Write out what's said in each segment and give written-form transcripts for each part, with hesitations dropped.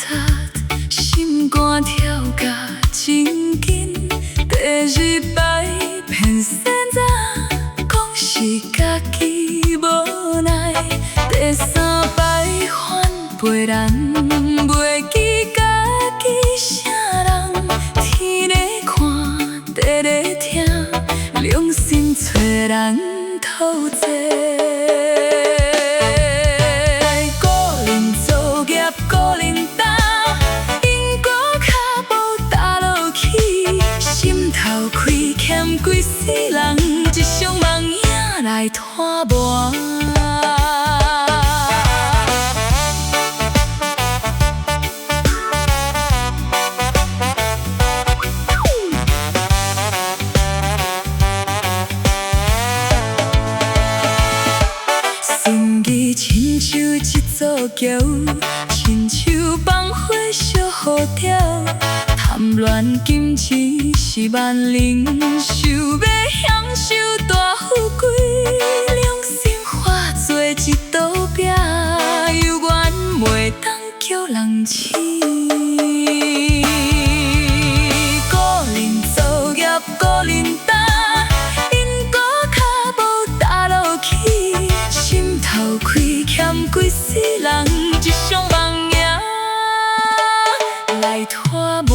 擦，心肝跳甲真紧。第二摆骗生早，讲是家己无奈。第三摆反背人，袂记家己啥人。天咧看，地咧听，良心找人讨债。欠几世人一双梦影来拖磨。心意亲像一座桥，亲像放火烧雨条。贪恋金钱是万人，想要享受大富贵，良心化作一道壁，犹原袂当叫人饲。个人作业，个人担，因果脚无踏落去，心头开欠几世人一双梦影来拖磨。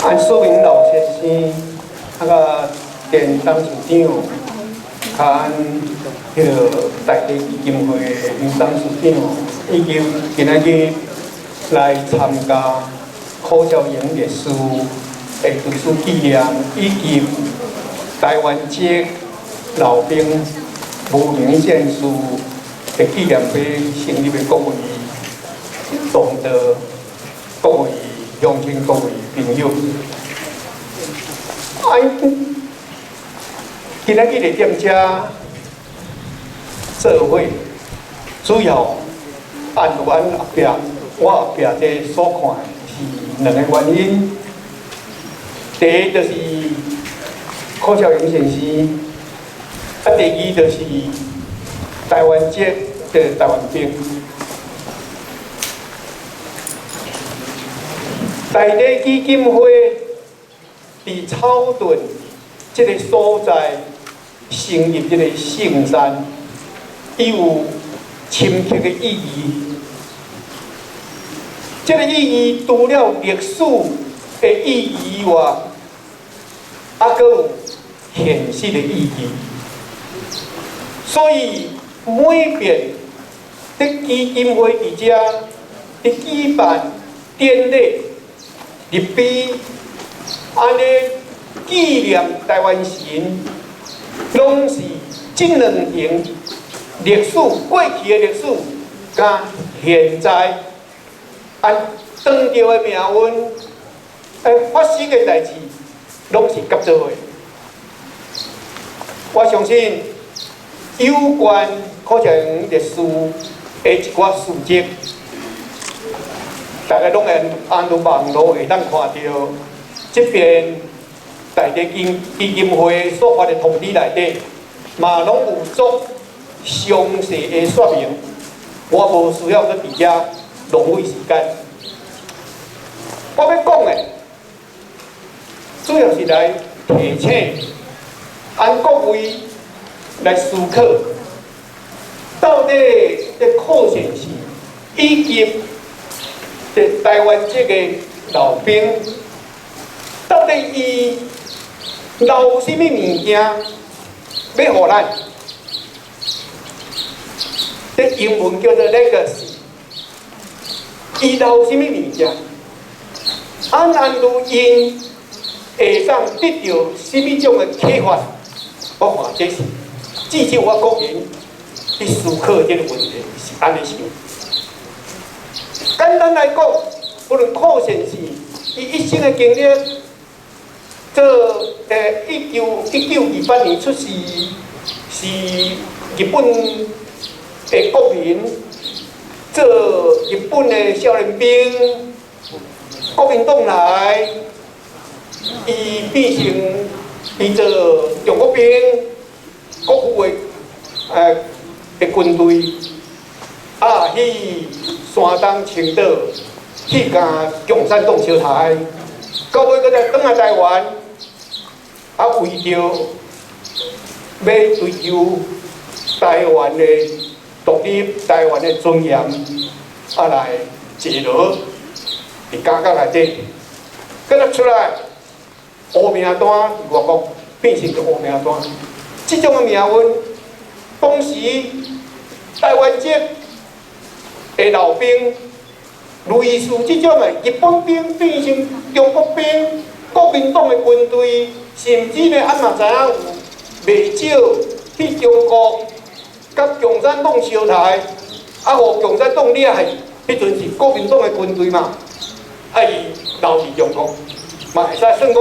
按苏明老先生，甲电董事长，甲按迄个台地基金会的杨董事长，以及今仔日来参加柯小英烈士的读书纪念，以及台湾籍老兵无名战士的纪念碑成立的各位同道、各位乡亲、各位朋友，今仔日的踮遮做伙，主要按阮后壁，我后壁这所看的是两个原因。第一就是柯小英先生，第二就是台湾籍的台湾兵。台地基金会伫草屯这个所在成立这个圣山，伊有深刻的意义。这个意义除了历史的意义外，还阁有现实的意义。所以每遍伫基金会伫遮伫举办典礼。入边安尼纪念台湾神，拢是这两型历史过去的历史，甲现在按当着的命运，发生的代志，拢是合作的。我相信有关柯小英历史的一寡事迹。大家拢会按网络会当看到，这边台地基金会所发的通知内底，嘛拢有做详细的说明。我无需要搁伫遮浪费时间。我要讲的，主要是来提醒按各位来思考，到底的可行性以及。台湾这个老兵，到底伊留什么物件要互咱？这英文叫做 legacy。伊留什么物件？按如因会当得到什么种的启发？我看这是至少我个人去思考这个问题是。安尼想。简单来讲，不论寇先是伊一生的经历，做1928年出世，是日本的国民，做日本的少年兵，国民党来，伊变成伊做中国兵，国父的军队，去山东青岛去甲共产党相杀，到尾搁再转来台湾，为着要追求台湾的独立、台湾的尊严，来坐牢伫监狱内底，搁再出来乌名单伫外国变成个乌名单，即种的命运，当时台湾籍的老兵，类似即种的日本兵变成中国兵，国民党的军队，甚至呢，嘛知影有袂少去中国甲共产党相杀，互共产党掠去，迄阵是国民党的军队嘛，伊留伫中国，嘛会使算讲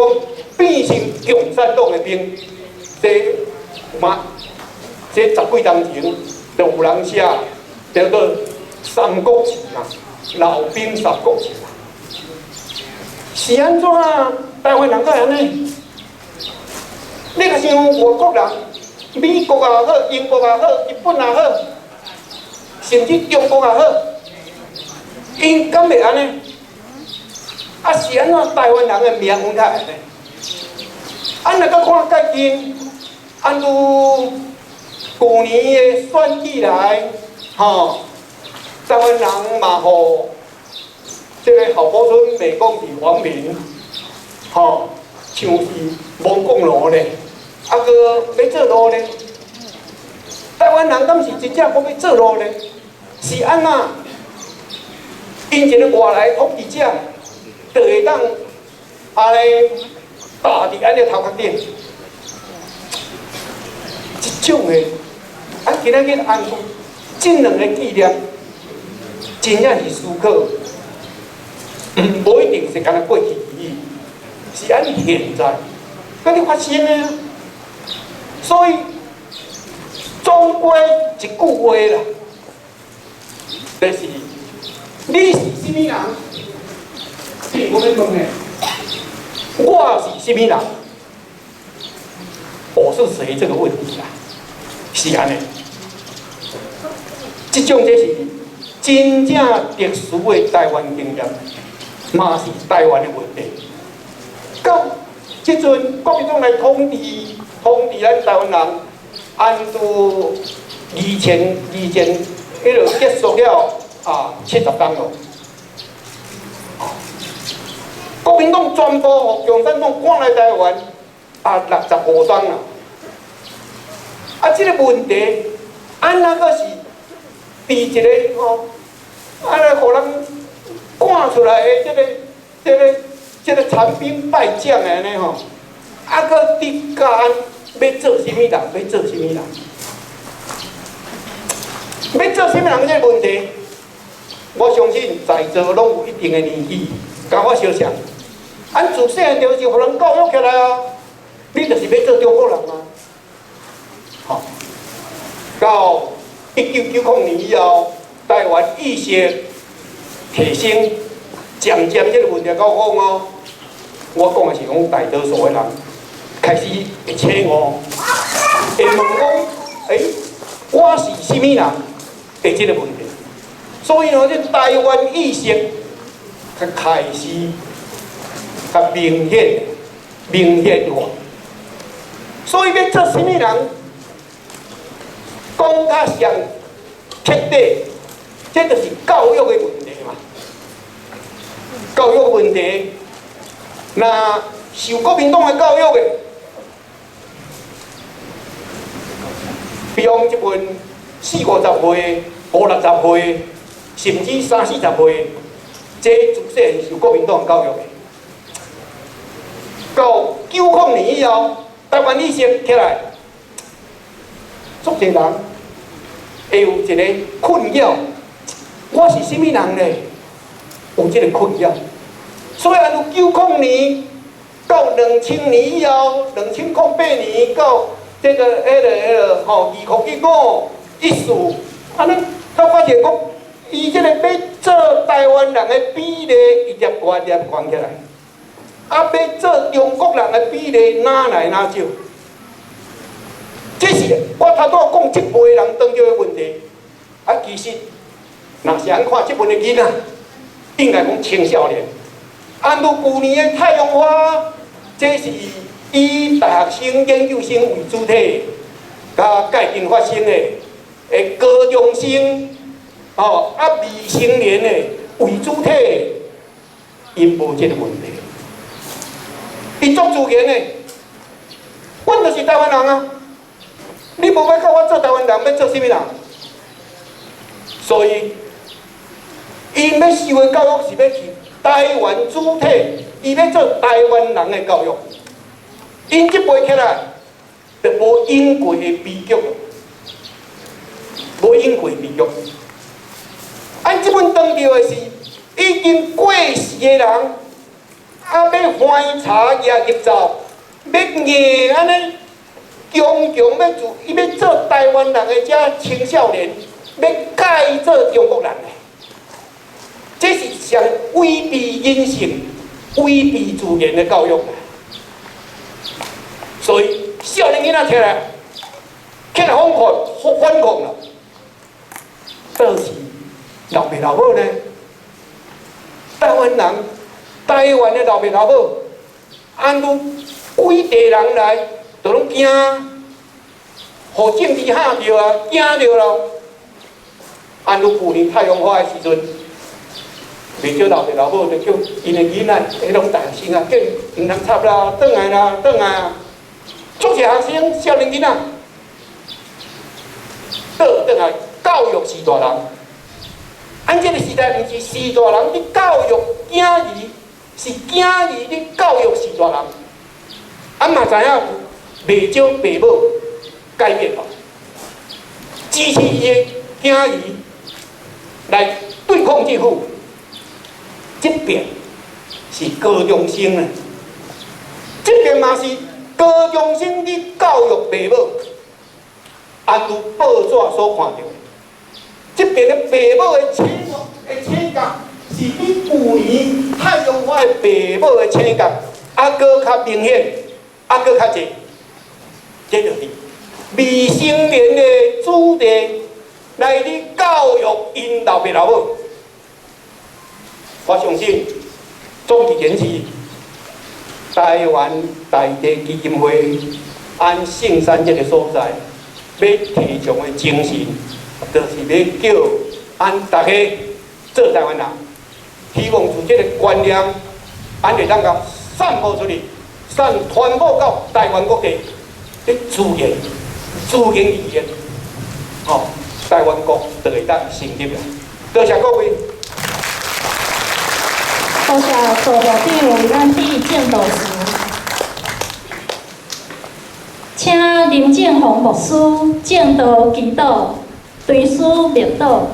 变成共产党的兵，这嘛，这十几年前就有人写叫做《三国志》嘛，老兵三国志嘛，是安怎啊？台湾人才安尼？你若像外国人，美国也好，英国也好，日本也好，甚至中国也好，因敢会安尼？是安怎台湾人的命运较安尼？若搁看最近，如去年的选举来，台湾人嘛，互这个郝柏村美讲是王明，像是无讲路呢，搁要做路呢？台湾人敢是真正要做路呢？是安怎？因一个外来统治者，就会当安尼搭伫安尼头壳顶，即种的，今仔日安即两个纪念，真正是思考，无一定是干那过去而已，是安尼现在，甲你发生的。所以总归一句话啦，就是你是什么人，我要问的，我是什么人，我是谁这个问题啦，是安尼。这种这是真正特殊的台湾经验，嘛是台湾的问题。到即阵国民党来统治咱台湾人，拄2000迄落结束了70天咯。国民党全部互共产党赶来台湾65天啦。即个问题，安怎个是？伫一个安尼互人赶出来的这个残兵败将的安尼搁伫甲要做什么人？要做什么人？要做什么人？这个问题，我相信在座拢有一定的年纪，甲我相像。自细汉就是互人教育起来你就是要做中国人到1990年以后，台湾意识提升，渐渐这个问题到讲我讲的是讲大多数的人开始会醒悟，会问讲，我是什么人？的这个问题，所以这台湾意识才开始较明显化。所以要做什么人？讲较上彻底，这就是教育的问题嘛。教育的问题，那受国民党的教育的，比方这本40、50岁、50、60岁，甚至30、40岁，这自细汉受国民党教育的。到90年以后，台湾意识起来，足侪人会有一个困扰，我是什么人呢？有这个困扰。虽然有900年到2000年以后，2008年到这个2015一事，安尼他发现讲，伊这个要做台湾人的比例越悬起来，要做中国人的比例哪来哪少？这是我头拄讲这辈人当中的问题。其实，若是咱看这份的囡仔，应该讲青少年。按照去年的太阳花，这是以大学生、研究生为主体，甲最近发生的高中生、未成年的为主体，因无这个问题。伊足自然的，阮就是台湾人啊！你无要甲我做台湾人，要做什么人？所以，因要受的教育是要去台湾主体，伊要做台湾人的教育。因这辈起来，就无因过的悲剧，无因过悲剧。按这本当着的是已经过世的人，要翻查也入灶，要硬安尼强要做，伊要做台湾人的这青少年。要改做中国人的，这是上违背人性、违背自然的教育。所以少年囡仔起来反抗了，倒是老爸老母呢？台湾的老爸老母，按如几代人来，都拢惊，互政治吓着啊，惊着咯。按如去年太阳花的时阵，袂少老爸老母就叫因的囡仔，迄种大学生啊，叫唔通插啦，转来啦，转来啊！足些学生、少年囡仔，倒来教育是大人。按这个时代，毋是是大人伫教育囝儿，是囝儿伫教育是大人。俺嘛知影，袂少父母改变了，支持伊的囝儿。来对抗政府，这边是高中生啊，这边嘛是高中生的教育父母，按如报纸所看到，这边的父母的请假是比去年太阳花的父母的请假搁较明显，搁较济，这就是未成年的子弟。来去教育因老爸老母，我相信总而言之，台湾在地基金会按圣山这个所在，要提倡的精神，就是要叫按大家做台湾人，希望从这个观念，按会当甲散播出去，传播到台湾各地，这自然语言，台湾国就会当成立啦。多谢各位。多谢副部长咱李正导师，请林正宏牧师正道祈祷，随师灭道。